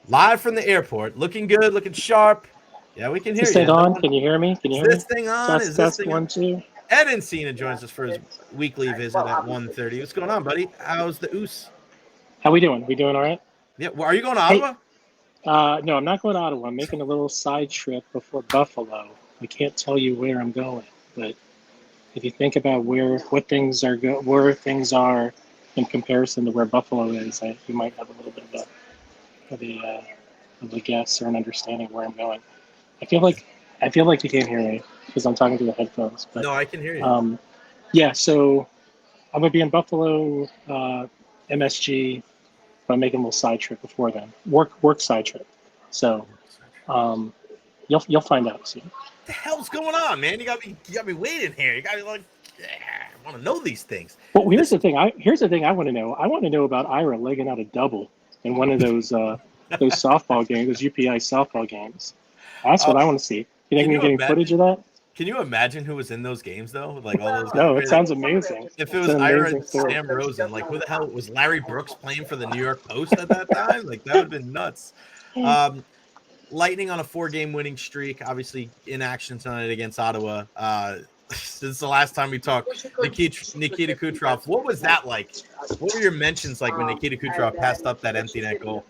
Live from the airport. Looking good, looking sharp. Yeah, we can Is hear this you. thing No on? one, Can you hear me? Can you is hear me? this thing on? Test, Is this test, thing on? 1, 2. Ed Encina joins us for his weekly visit at 1:30. What's going on, buddy? How's the oos? How we doing? We doing all right? Yeah, well, are you going to Hey, Ottawa? no, I'm not going to Ottawa. I'm making a little side trip before Buffalo. I can't tell you where I'm going, but if you think about where things are in comparison to where Buffalo is, you might have a little bit of a guess or an understanding where I'm going. I feel like I feel like you can't hear me because I'm talking to the headphones. But No, I can hear you. um, yeah, so I'm gonna be in Buffalo, MSG. But I'm making a little side trip before then. Work side trip. So um, you'll find out soon. What the hell's going on, man? You got me waiting here. You got me like, yeah, I want to know these things. Well, here's This the thing. Here's the thing I want to know. I want to know about Ira legging out a double in one of those softball games, those UPI softball games. That's uh, what I want to see. You think can we're you getting footage of imagine? that? Can you imagine who was in those games though? Like all those guys. No, it Like, sounds amazing. if it It's was an Ira amazing and story. Sam Rosen, like who the hell was Larry Brooks playing for the New York Post at that time? Like that would have been nuts. Um, Lightning on a 4-game winning streak, obviously in action tonight against Ottawa. Since the last time we talked, Nikita Kucherov. What was that like? What were your mentions like when Nikita Kucherov passed up that empty net goal?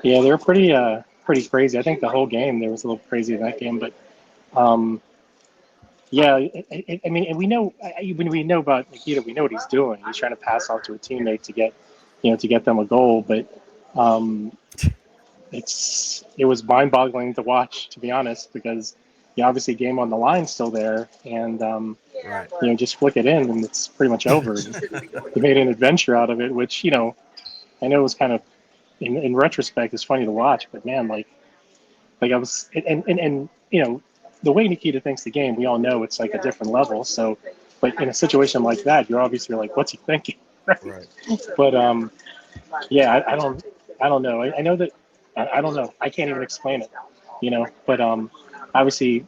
Yeah, they were pretty crazy. I think the whole game there was a little crazy in that game, but um, yeah, I mean, and we know when we know about Nikita, we know what he's doing. He's trying to pass off to a teammate to get them a goal. But um, it was mind-boggling to watch, to be honest, because obviously game on the line still there, and Right. just flick it in and it's pretty much over. They made an adventure out of it, which I know was kind of in retrospect is funny to watch, but man, like I was, and the way Nikita thinks the game, we all know it's like a different level. So, but in a situation like that, you're obviously like, what's he thinking? Right. But yeah, I don't know. I know that I don't know. I can't even explain it. But obviously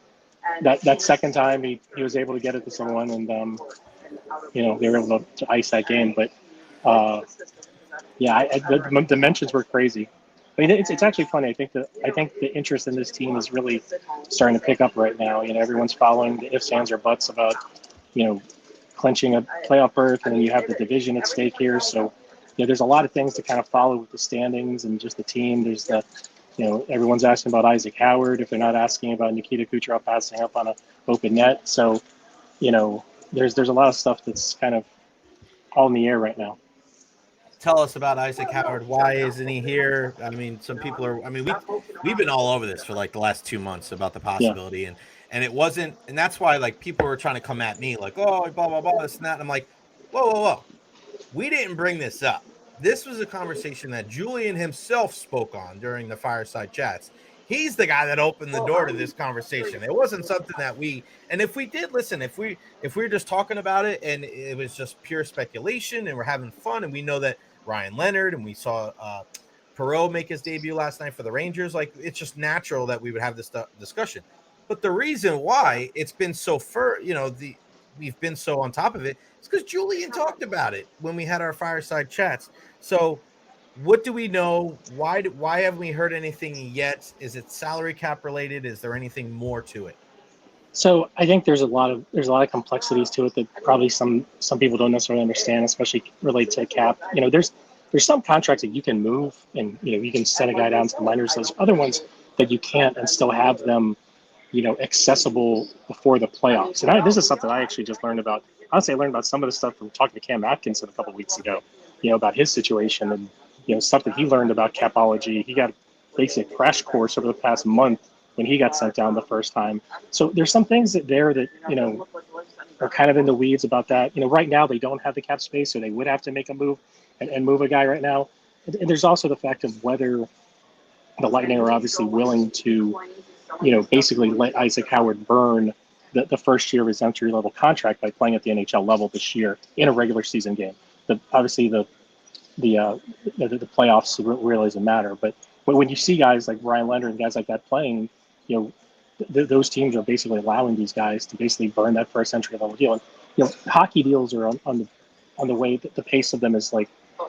that second time he was able to get it to someone, and they were able to ice that game. But yeah, the dimensions were crazy. I mean, it's actually funny. I think the interest in this team is really starting to pick up right now. Everyone's following the ifs, ands, or buts about clinching a playoff berth, and then you have the division at stake here. So there's a lot of things to kind of follow with the standings and just the team. There's everyone's asking about Isaac Howard if they're not asking about Nikita Kucherov passing up on an open net. So there's a lot of stuff that's kind of all in the air right now. Tell us about Isaac Howard. Why isn't he here? I mean, some people are. I mean, we've been all over this for like the last 2 months about the Yeah. possibility, and it wasn't, and that's why like people were trying to come at me like, oh, blah blah blah, this and that. And I'm like, whoa whoa whoa, we didn't bring this up. This was a conversation that Julian himself spoke on during the fireside chats. He's the guy that opened the door to this conversation. It wasn't something that and if we did listen, if we were just talking about it and it was just pure speculation and we're having fun and we know that Ryan Leonard and we saw Perreault make his debut last night for the Rangers, like it's just natural that we would have this discussion. But the reason why it's been so we've been so on top of it is because Julian talked about it when we had our fireside chats. So what do we know? Why haven't we heard anything yet? Is it salary cap related? Is there anything more to it? So I think there's a lot of complexities to it that probably some people don't necessarily understand, especially relate to cap. There's some contracts that you can move and you can send a guy down to the minors. There's other ones that you can't and still have them accessible before the playoffs. And this is something I actually just learned about. Honestly, I learned about some of the stuff from talking to Cam Atkinson a couple of weeks ago, about his situation and stuff that he learned about capology. He got basically a crash course over the past month when he got sent down the first time. So there's some things that are kind of in the weeds about that. Right now they don't have the cap space, so they would have to make a move and move a guy right now. And there's also the fact of whether the Lightning are obviously willing to, basically let Isaac Howard burn the first year of his entry level contract by playing at the NHL level this year in a regular season game. Obviously the playoffs really doesn't matter, but when you see guys like Ryan Leonard and guys like that playing, those teams are basically allowing these guys to basically burn that first entry level deal. And hockey deals are on the way that the pace of them is like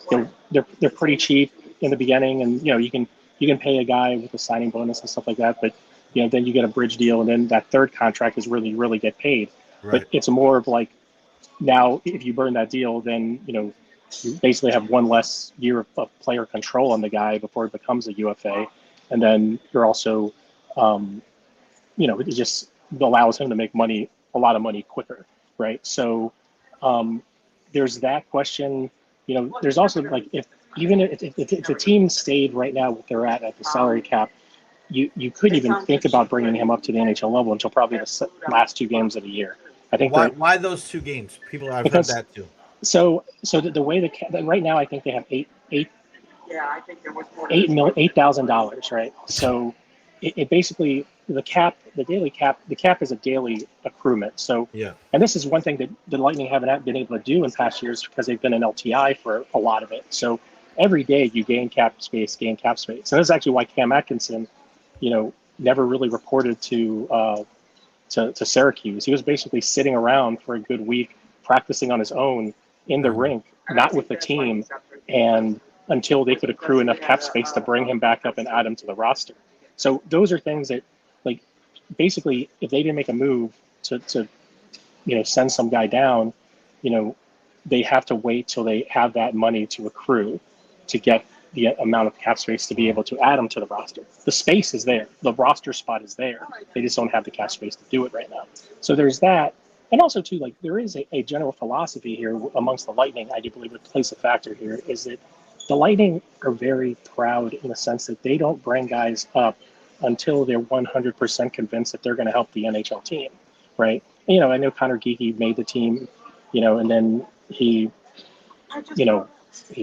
they're pretty cheap in the beginning, and you can you can pay a guy with a signing bonus and stuff like that, but then you get a bridge deal, and then that third contract is really really get paid. Right. But it's more of like, now if you burn that deal, then you basically have one less year of player control on the guy before it becomes a UFA, and then you're also, it just allows him to make a lot of money quicker, right? So there's that question. There's also like, if the team stayed right now what they're at the salary cap, you couldn't even think about bringing him up to the NHL level until probably the last 2 games of the year. I think why those 2 games? I've heard that too. So the way right now, I think they have $8,000, right? So it basically, the daily cap, is a daily accruement. So yeah, and this is one thing that the Lightning haven't been able to do in past years because they've been in LTI for a lot of it. So every day you gain cap space. And this is actually why Cam Atkinson, never really reported to Syracuse. He was basically sitting around for a good week, practicing on his own in the rink, not with the team, and until they could accrue enough cap space to bring him back up and add him to the roster. So those are things that, like, basically, if they didn't make a move to send some guy down, they have to wait till they have that money to accrue to get the amount of cap space to be able to add them to the roster. The space is there. The roster spot is there. They just don't have the cap space to do it right now. So there's that. And also, too, like, there is a general philosophy here amongst the Lightning, I do believe it plays a factor here, is that the Lightning are very proud in the sense that they don't bring guys up until they're 100% convinced that they're going to help the NHL team, right? And, I know Connor Geeky made the team, and then he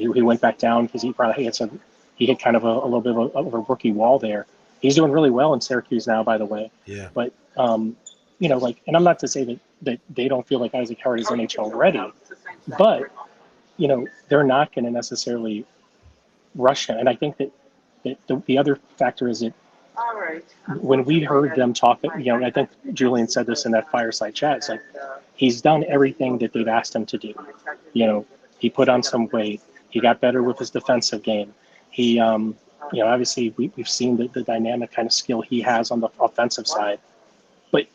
went back down because he hit kind of a little bit of a rookie wall there. He's doing really well in Syracuse now, by the way. Yeah. But and I'm not to say that they don't feel like Isaac Howard is NHL ready, but they're not going to necessarily rush him. And I think that the other factor is that when we heard them talk, I think Julian said this in that fireside chat. It's like, he's done everything that they've asked him to do. He put on some weight. He got better with his defensive game. He, obviously we've seen the dynamic kind of skill he has on the offensive side. But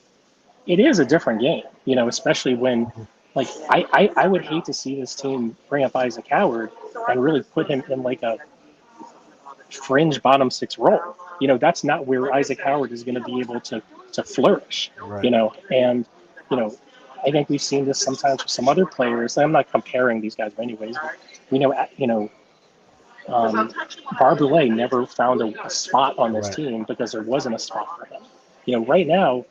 it is a different game, especially when, like, I would hate to see this team bring up Isaac Howard and really put him in like a fringe bottom 6 role. That's not where Isaac Howard is going to be able to flourish, right. And, I think we've seen this sometimes with some other players. I'm not comparing these guys anyways, but we know, Barboulay never found a spot on this team because there wasn't a spot for him. Right now,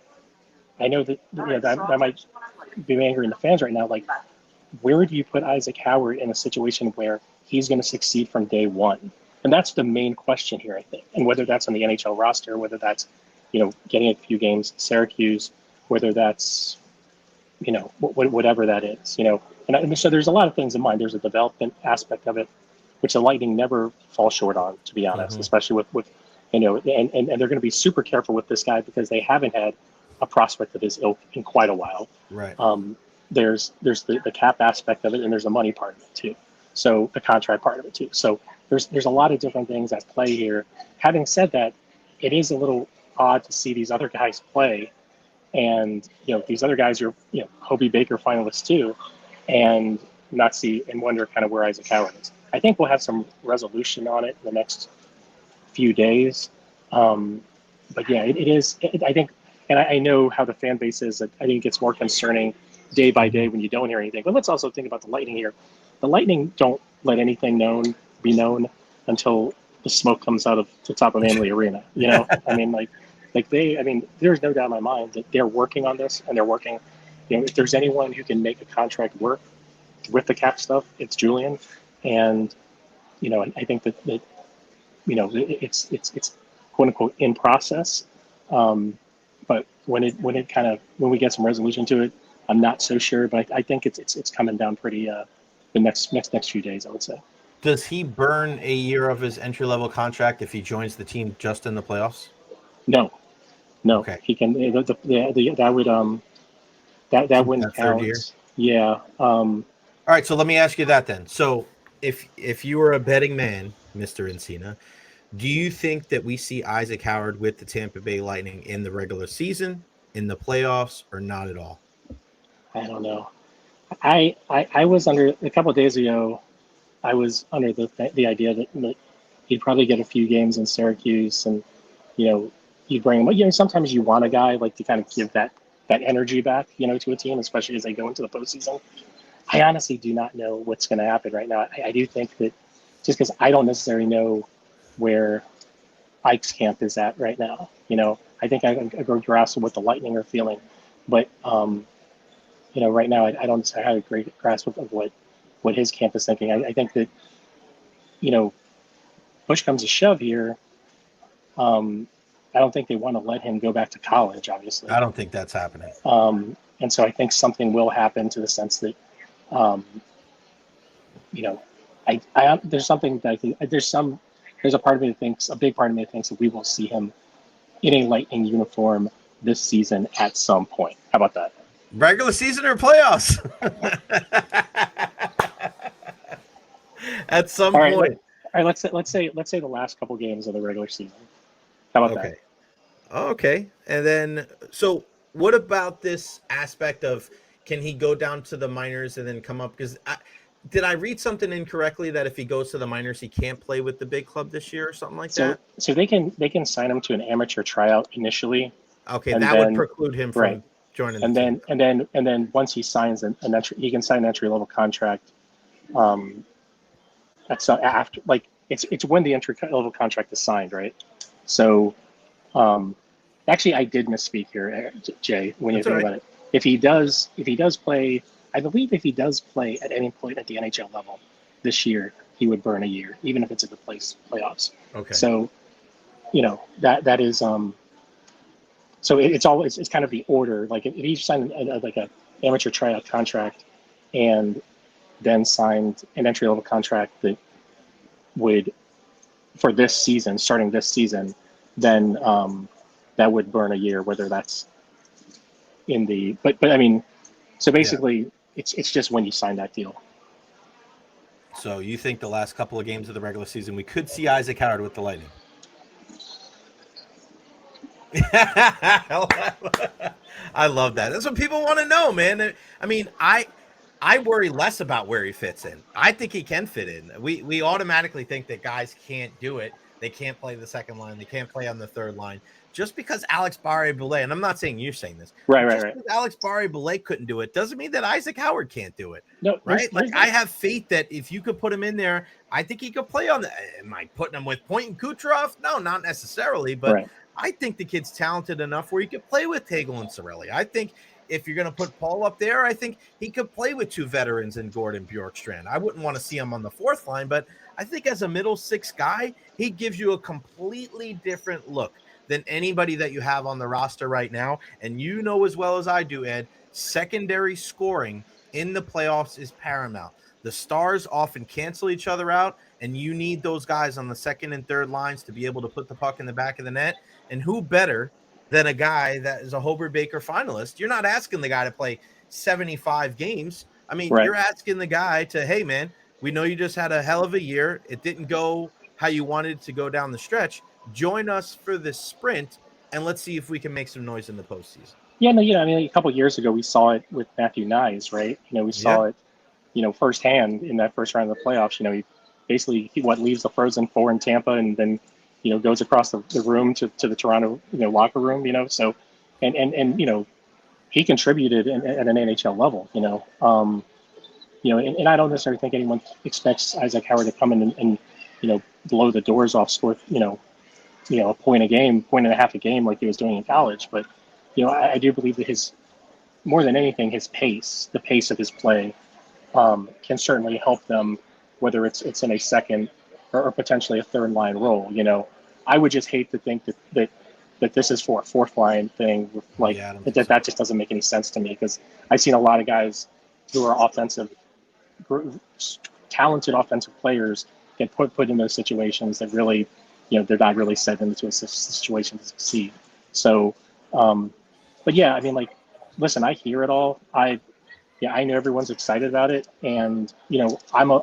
I know that that might be angering the fans right now. Like, where do you put Isaac Howard in a situation where he's going to succeed from day one? And that's the main question here, I think. And whether that's on the NHL roster, whether that's, getting a few games in Syracuse, whether that's, whatever that is, And so there's a lot of things in mind. There's a development aspect of it, which the Lightning never fall short on, to be honest, especially with and they're going to be super careful with this guy because they haven't had a prospect of his ilk in quite a while. Right. There's the cap aspect of it, and there's the money part of it too. So the contract part of it too. So there's a lot of different things at play here. Having said that, it is a little odd to see these other guys play, and these other guys are Hobey Baker finalists too, and not see and wonder kind of where Isaac Howard is. I think we'll have some resolution on it in the next few days. But yeah, it is. I think, and I know how the fan base is. I think it gets more concerning day by day when you don't hear anything. But let's also think about the Lightning here. The Lightning don't let anything be known until the smoke comes out of the top of Amalie Arena. There's no doubt in my mind that they're working on this, and they're working. If there's anyone who can make a contract work with the cap stuff, it's Julian. And I think that it's quote unquote in process. But when we get some resolution to it, I'm not so sure. But I think it's coming down pretty the next few days, I would say. Does he burn a year of his entry-level contract if he joins the team just in the playoffs? No. Okay. He can. That wouldn't count. Year? Yeah. All right. So let me ask you that then. So if you were a betting man, Mr. Encina, Do you think that we see Isaac Howard with the Tampa Bay Lightning in the regular season, in the playoffs, or not at all? I don't know. I was under a couple of days ago. I was under the idea that he'd probably get a few games in Syracuse, and you'd bring him. Sometimes you want a guy like to kind of give that energy back, to a team, especially as they go into the postseason. I honestly do not know what's going to happen right now. I do think that just because I don't necessarily know where Ike's camp is at right now, I think I go grasp what the Lightning are feeling, but right now I don't have a great grasp of what his camp is thinking. I think that push comes to shove here. I don't think they want to let him go back to college, obviously. I don't think that's happening. And so I think something will happen to the sense that, there's something that I think there's a part of me that thinks, a big part of me that thinks that we will see him in a Lightning uniform this season at some point. How about that? Regular season or playoffs? At some point. All right. Let's say the last couple games of the regular season. How about that? Okay. And then, so what about this aspect of, can he go down to the minors and then come up? Because did I read something incorrectly that if he goes to the minors, he can't play with the big club this year or something like that? So they can sign him to an amateur tryout initially. Okay, that would preclude him from joining. And then once he signs he can sign an entry level contract. That's after, like, it's when the entry level contract is signed, right? So, actually, I did misspeak here, Jay. When you think about it, if he does play, I believe if he does play at any point at the NHL level this year, he would burn a year, even if it's in the playoffs. Okay. So, that is so it's kind of the order. Like if he signed like a amateur tryout contract and then signed an entry level contract that would, for this season, starting this season, then that would burn a year, whether that's in the, but I mean, so basically it's just when you sign that deal. So you think the last couple of games of the regular season, we could see Isaac Howard with the Lightning? I love that. That's what people want to know, man. I mean, I worry less about where he fits in. I think he can fit in. We automatically think that guys can't do it. They can't play the second line. They can't play on the third line. Just because Alex Barré-Boulet, and I'm not saying you're saying this, right. Alex Barré-Boulet couldn't do it doesn't mean that Isaac Howard can't do it. No, right? Like, I have faith that if you could put him in there, I think he could play on the. Am I putting him with Point and Kucherov? No, not necessarily, but I think the kid's talented enough where he could play with Hagel and Cirelli. I think if you're going to put Paul up there, I think he could play with two veterans in Gordon Bjorkstrand. I wouldn't want to see him on the fourth line, but I think as a middle six guy, he gives you a completely different look than anybody that you have on the roster right now. And you know as well as I do, Ed, secondary scoring in the playoffs is paramount. The stars often cancel each other out, and you need those guys on the second and third lines to be able to put the puck in the back of the net. And who better than a guy that is a Hobey Baker finalist? You're not asking the guy to play 75 games. I mean, you're asking the guy to, hey, man, we know you just had a hell of a year. It didn't go how you wanted to go down the stretch. Join us for this sprint, and let's see if we can make some noise in the postseason. Yeah, no, I mean, a couple of years ago, we saw it with Matthew Nyes, right? We saw it, firsthand in that first round of the playoffs. He basically leaves the Frozen Four in Tampa, and then goes across the room to the Toronto locker room. So, and he contributed at an NHL level. And I don't necessarily think anyone expects Isaac Howard to come in and blow the doors off, score a point and a half a game like he was doing in college. But I do believe that more than anything, the pace of his play can certainly help them, whether it's in a second or potentially a third line role. I would just hate to think that this is for a fourth line thing. That just doesn't make any sense to me, because I've seen a lot of guys who are talented offensive players get put in those situations that really, they're not really set into a situation to succeed. So, but yeah, I mean, listen, I hear it all. I know everyone's excited about it, and I'm a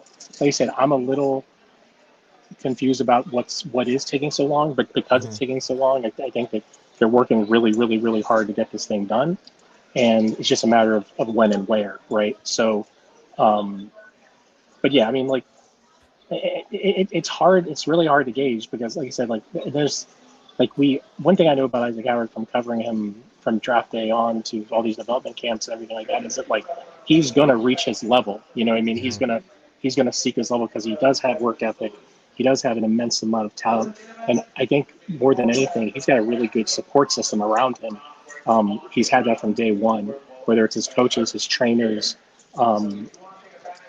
little confused about what is taking so long, but because it's taking so long, I think that they're working really, really, really hard to get this thing done, and it's just a matter of when and where, right? So, but yeah, I mean, like it's hard. It's really hard to gauge because, like I said, like there's like one thing I know about Isaac Howard from covering him from draft day on to all these development camps and everything like that is that like he's gonna reach his level. You know what I mean? He's gonna seek his level because he does have work ethic. He does have an immense amount of talent, and I think more than anything, he's got a really good support system around him. He's had that from day one, whether it's his coaches, his trainers, um,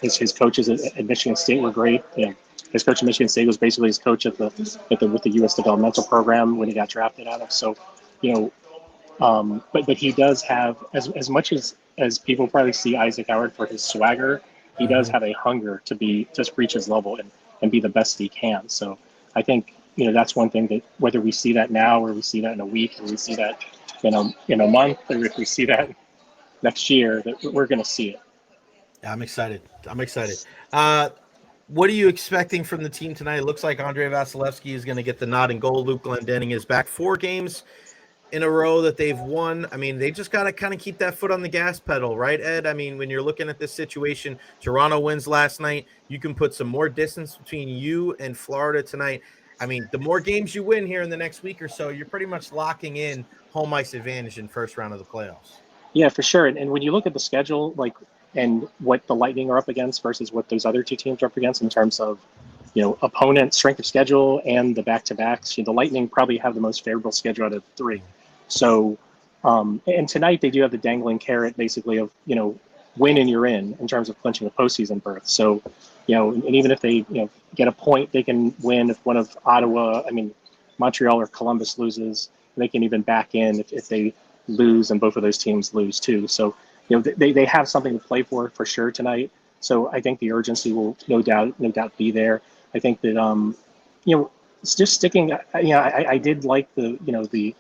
his coaches at Michigan State were great. You know, his coach at Michigan State was basically his coach with the U.S. developmental program when he got drafted out of. So, you know, but he does have as much as people probably see Isaac Howard for his swagger, he does have a hunger to be just reach his level and be the best he can. So I think that's one thing that whether we see that now or we see that in a week or we see that in a month or if we see that next year, that we're going to see it. Yeah, I'm excited. What are you expecting from the team tonight? It looks like Andrei Vasilevsky is going to get the nod in goal. Luke Glendening is back 4 games in a row that they've won. I mean, they just got to kind of keep that foot on the gas pedal, right, Ed? I mean, when you're looking at this situation, Toronto wins last night. You can put some more distance between you and Florida tonight. I mean, the more games you win here in the next week or so, you're pretty much locking in home ice advantage in first round of the playoffs. Yeah, for sure. And when you look at the schedule, like, and what the Lightning are up against versus what those other 2 teams are up against in terms of, opponent strength of schedule and the back-to-backs, the Lightning probably have the most favorable schedule out of 3. So, and tonight they do have the dangling carrot basically of, win and you're in terms of clinching a postseason berth. So, and even if they, get a point, they can win if one of Montreal or Columbus loses, they can even back in if they lose and both of those teams lose too. So, they have something to play for sure tonight. So I think the urgency will no doubt be there. I think that, it's just sticking, I did like the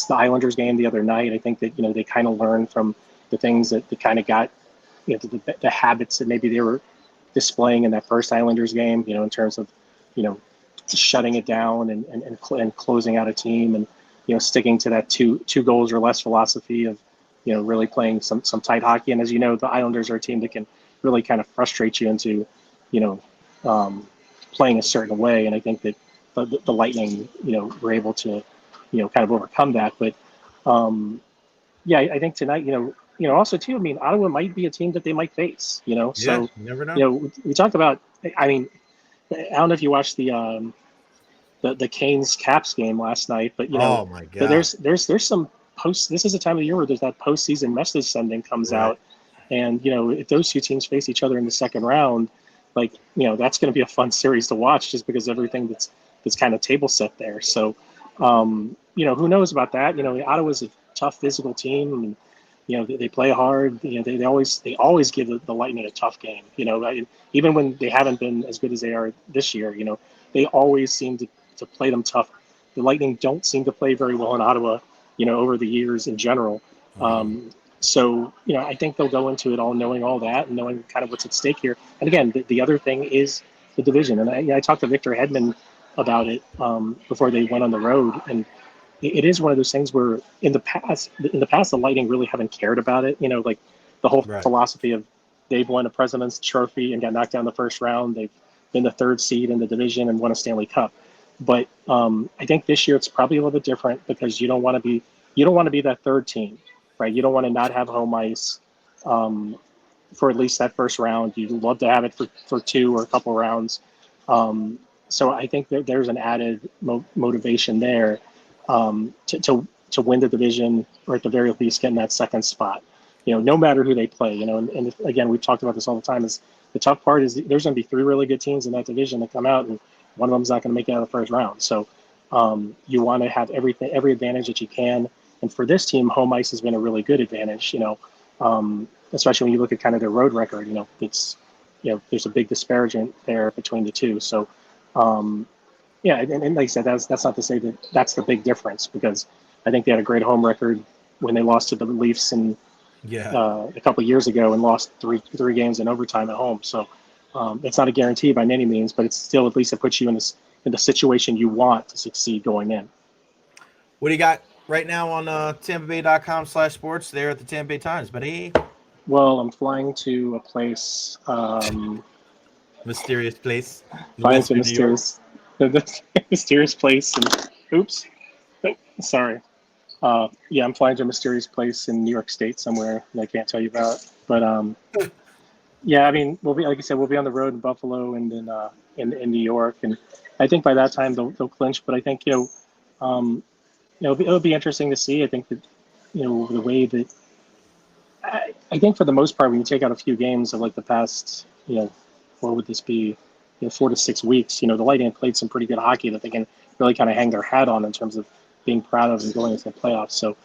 Islanders game the other night. I think that, they kind of learned from the things that they kind of got, the habits that maybe they were displaying in that first Islanders game, in terms of, shutting it down and closing out a team and, sticking to that two goals or less philosophy of, really playing some tight hockey. And as you know, the Islanders are a team that can really kind of frustrate you into, playing a certain way. And I think that the Lightning, were able to, kind of overcome that. But yeah, I think tonight, also too, I mean, Ottawa might be a team that they might face, so, you never know. We talked about, I mean, I don't know if you watched the Canes Caps game last night, but oh my God, there's some this is a time of the year where there's that postseason message sending comes out. And, if those 2 teams face each other in the second round, like, that's going to be a fun series to watch just because everything that's kind of table set there. So, who knows about that? Ottawa's a tough physical team and, they play hard. They always give the Lightning a tough game. Even when they haven't been as good as they are this year, they always seem to play them tough. The Lightning don't seem to play very well in Ottawa, over the years in general. So, I think they'll go into it all knowing all that and knowing kind of what's at stake here. And again, the other thing is the division. And I talked to Victor Hedman about it before they went on the road. And it is one of those things where in the past, the Lightning really haven't cared about it. Like the whole philosophy of they've won a President's Trophy and got knocked out in the first round. They've been the 3rd seed in the division and won a Stanley Cup. But I think this year it's probably a little bit different because you don't want to be that 3rd team, right? You don't want to not have home ice for at least that first round. You'd love to have it for 2 or a couple rounds. So I think that there's an added motivation there to win the division or at the very least get in that 2nd spot. No matter who they play. And again, we've talked about this all the time. Is the tough part is there's going to be 3 really good teams in that division that come out and one of them's not going to make it out of the first round. So you want to have every advantage that you can. And for this team, home ice has been a really good advantage, especially when you look at kind of their road record, it's, there's a big disparagement there between the 2. So, yeah, and like I said, that's not to say that that's the big difference because I think they had a great home record when they lost to the Leafs a couple of years ago and lost three games in overtime at home. So, It's not a guarantee by any means, but it's still, at least it puts you in the situation you want to succeed going in. What do you got right now on TampaBay.com/sports there at the Tampa Bay Times, buddy? Well, I'm flying to a place, Mysterious place in flying to Western New York. the mysterious place. And, oops, sorry. Yeah, I'm flying to a mysterious place in New York State somewhere that I can't tell you about. But yeah, I mean, we'll be, like I said, we'll be on the road in Buffalo and in New York, and I think by that time they'll clinch. But I think it'll be interesting to see. I think that the way that I think for the most part, when you take out a few games of like the past, what would this be, 4 to 6 weeks, the Lightning played some pretty good hockey that they can really kind of hang their hat on in terms of being proud of and going into the playoffs. So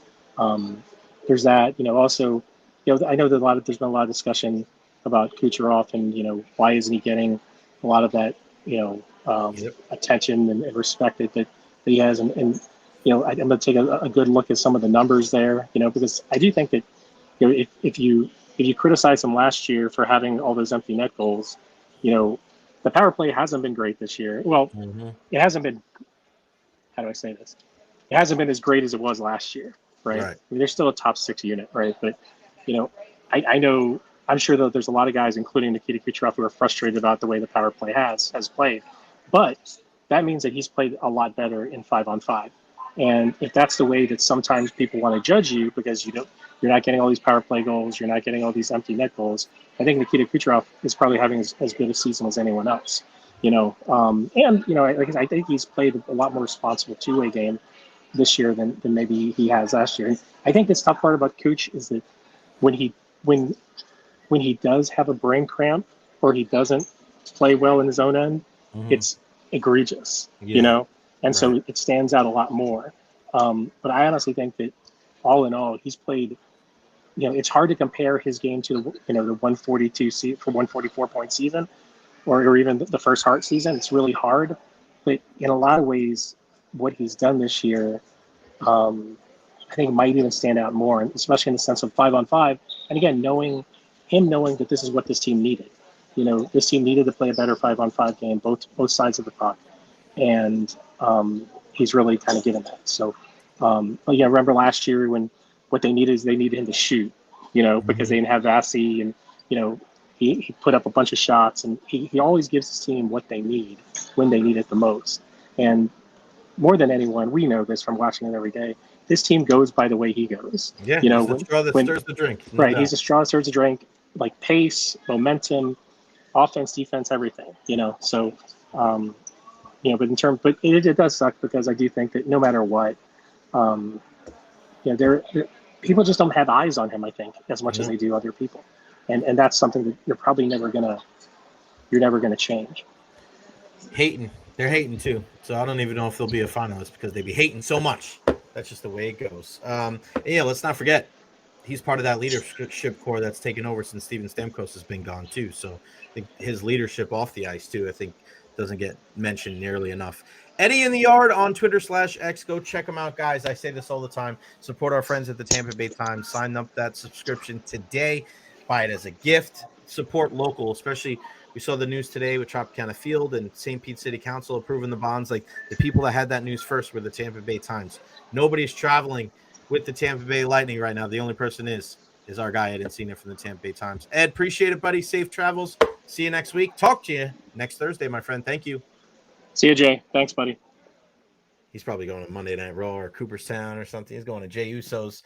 there's that. Also, I know that there's been a lot of discussion about Kucherov and why isn't he getting a lot of that attention and respect that he has, and I'm going to take a good look at some of the numbers there, because I do think that if you criticize him last year for having all those empty net goals, the power play hasn't been great this year. Well, it hasn't been. How do I say this? It hasn't been as great as it was last year, right? I mean, they're still a top 6 unit, right? But I know, I'm sure that there's a lot of guys, including Nikita Kucherov, who are frustrated about the way the power play has played. But that means that he's played a lot better in 5-on-5. And if that's the way that sometimes people want to judge you because you're not getting all these power play goals, you're not getting all these empty net goals, I think Nikita Kucherov is probably having as good a season as anyone else. I think he's played a lot more responsible two-way game this year than maybe he has last year. And I think the tough part about Kuch is that when he does have a brain cramp or he doesn't play well in his own end, it's egregious, and so it stands out a lot more. But I honestly think that all in all, he's played. It's hard to compare his game to the 144 point season, or even the first Hart season. It's really hard, but in a lot of ways, what he's done this year, I think might even stand out more, especially in the sense of 5-on-5. And again, knowing that this is what this team needed. This team needed to play a better 5-on-5 game, both sides of the puck, and he's really kind of given that. So, remember last year when what they needed is they needed him to shoot, because they didn't have Vasi, and he put up a bunch of shots, and he always gives his team what they need when they need it the most. And more than anyone, we know this from watching it every day. This team goes by the way he goes. Yeah, he's the straw that stirs the drink. Right, he's a straw that stirs the drink, like pace, momentum, offense, defense, everything. So, but it does suck because I do think that no matter what, people just don't have eyes on him. I think as much as they do other people, and that's something that you're never gonna change. They're hating too. So I don't even know if they'll be a finalist because they be hating so much. That's just the way it goes. Let's not forget, he's part of that leadership core that's taken over since Steven Stamkos has been gone too. So I think his leadership off the ice too, I think doesn't get mentioned nearly enough. Eddie in the Yard on Twitter/X. Go check him out, guys. I say this all the time. Support our friends at the Tampa Bay Times. Sign up that subscription today. Buy it as a gift. Support local, especially we saw the news today with Tropicana Field and St. Pete City Council approving the bonds. Like the people that had that news first were the Tampa Bay Times. Nobody's traveling with the Tampa Bay Lightning right now. The only person is our guy, Ed Encina from the Tampa Bay Times. Ed, appreciate it, buddy. Safe travels. See you next week. Talk to you next Thursday, my friend. Thank you. See you, Jay. Thanks, buddy. He's probably going to Monday Night Raw or Cooperstown or something. He's going to Jey Uso's